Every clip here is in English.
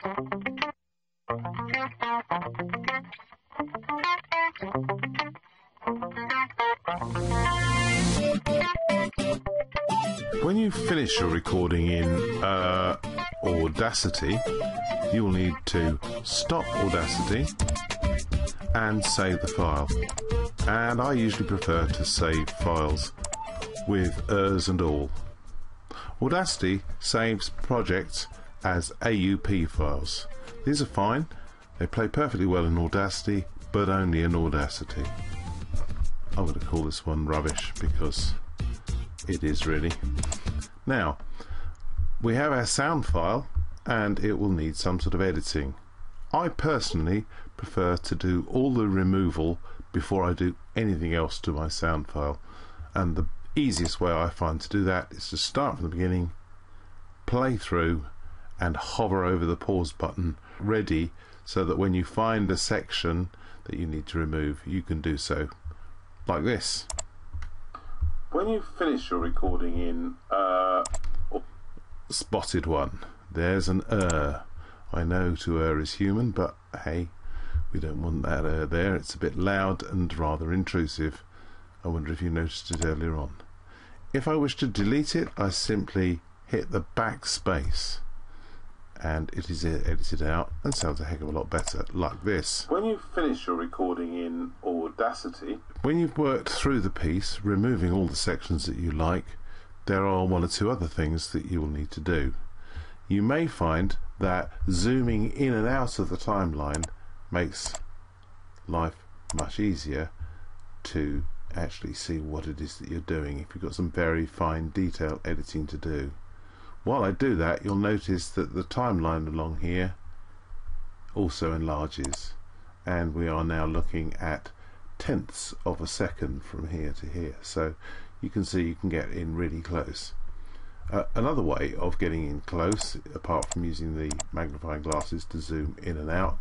When you finish your recording in Audacity, you'll need to stop Audacity and save the file. And I usually prefer to save files with ers and all. Audacity saves projects as AUP files. These are fine. They play perfectly well in Audacity, but only in Audacity. I'm going to call this one rubbish because it is really. Now, we have our sound file and it will need some sort of editing. I personally prefer to do all the removal before I do anything else to my sound file, and the easiest way I find to do that is to start from the beginning, play through and hover over the pause button ready, so that when you find a section that you need to remove you can do so like this. When you finish your recording in spotted one, there's an I know to is human, but hey, we don't want that there. It's a bit loud and rather intrusive. I wonder if you noticed it earlier on. If I wish to delete it, I simply hit the backspace and it is edited out and sounds a heck of a lot better, like this. When you finish your recording in Audacity, when you've worked through the piece, removing all the sections that you like, there are one or two other things that you will need to do. You may find that zooming in and out of the timeline makes life much easier to actually see what it is that you're doing if you've got some very fine detail editing to do. While I do that, you'll notice that the timeline along here also enlarges, and we are now looking at tenths of a second from here to here, so you can see you can get in really close. Another way of getting in close, apart from using the magnifying glasses to zoom in and out,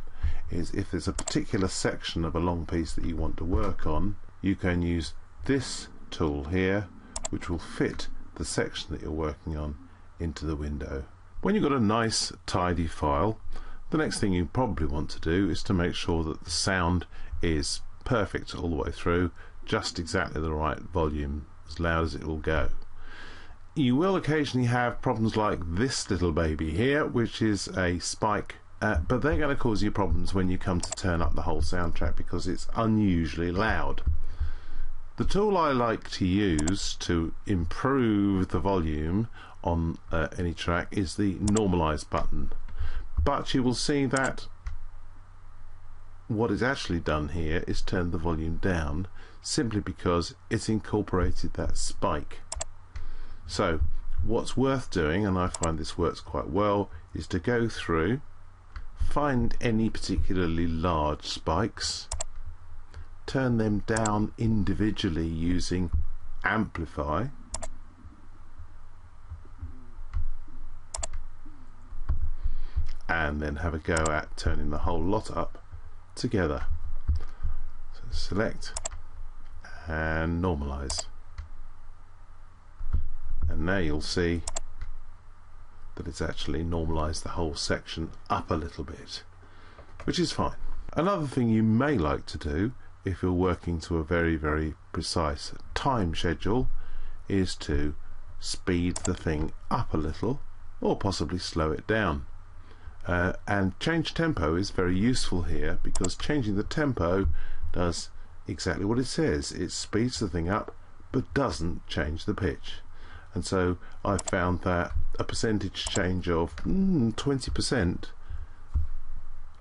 is if there's a particular section of a long piece that you want to work on, you can use this tool here, which will fit the section that you're working on into the window. When you've got a nice tidy file, the next thing you probably want to do is to make sure that the sound is perfect all the way through, just exactly the right volume, as loud as it will go. You will occasionally have problems like this little baby here, which is a spike, but they're going to cause you problems when you come to turn up the whole soundtrack because it's unusually loud. The tool I like to use to improve the volume on any track is the normalize button, but you will see that what is actually done here is turn the volume down simply because it's incorporated that spike. So what's worth doing, and I find this works quite well, is to go through, find any particularly large spikes, turn them down individually using amplify, and then have a go at turning the whole lot up together. So select and normalize, and now you'll see that it's actually normalized the whole section up a little bit, which is fine. Another thing you may like to do if you're working to a very, very precise time schedule is to speed the thing up a little or possibly slow it down. And change tempo is very useful here, because changing the tempo does exactly what it says. It speeds the thing up but doesn't change the pitch. And so I've found that a percentage change of 20%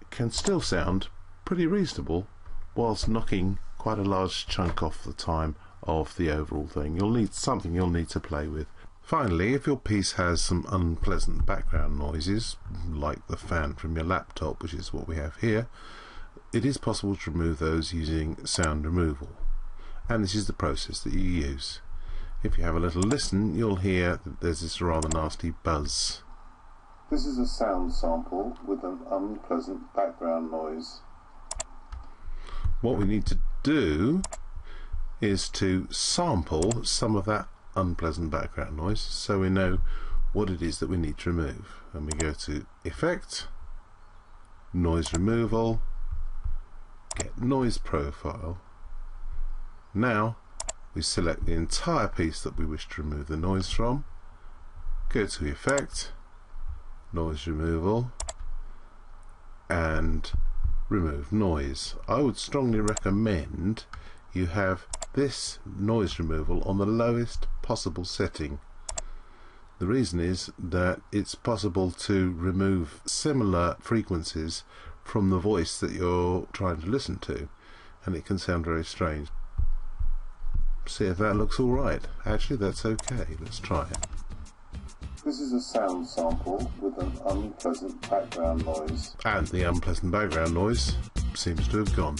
can still sound pretty reasonable whilst knocking quite a large chunk off the time of the overall thing. You'll need something you'll need to play with. Finally, if your piece has some unpleasant background noises, like the fan from your laptop, which is what we have here, it is possible to remove those using sound removal. And this is the process that you use. If you have a little listen, you'll hear that there's this rather nasty buzz. This is a sound sample with an unpleasant background noise. What we need to do is to sample some of that unpleasant background noise so we know what it is that we need to remove. And we go to Effect, noise removal, get noise profile. Now we select the entire piece that we wish to remove the noise from, go to Effect, Noise Removal, and Remove Noise. I would strongly recommend you have this noise removal on the lowest possible setting. The reason is that it's possible to remove similar frequencies from the voice that you're trying to listen to, and it can sound very strange. See if that looks alright. Actually, that's okay. Let's try it. This is a sound sample with an unpleasant background noise. And the unpleasant background noise seems to have gone.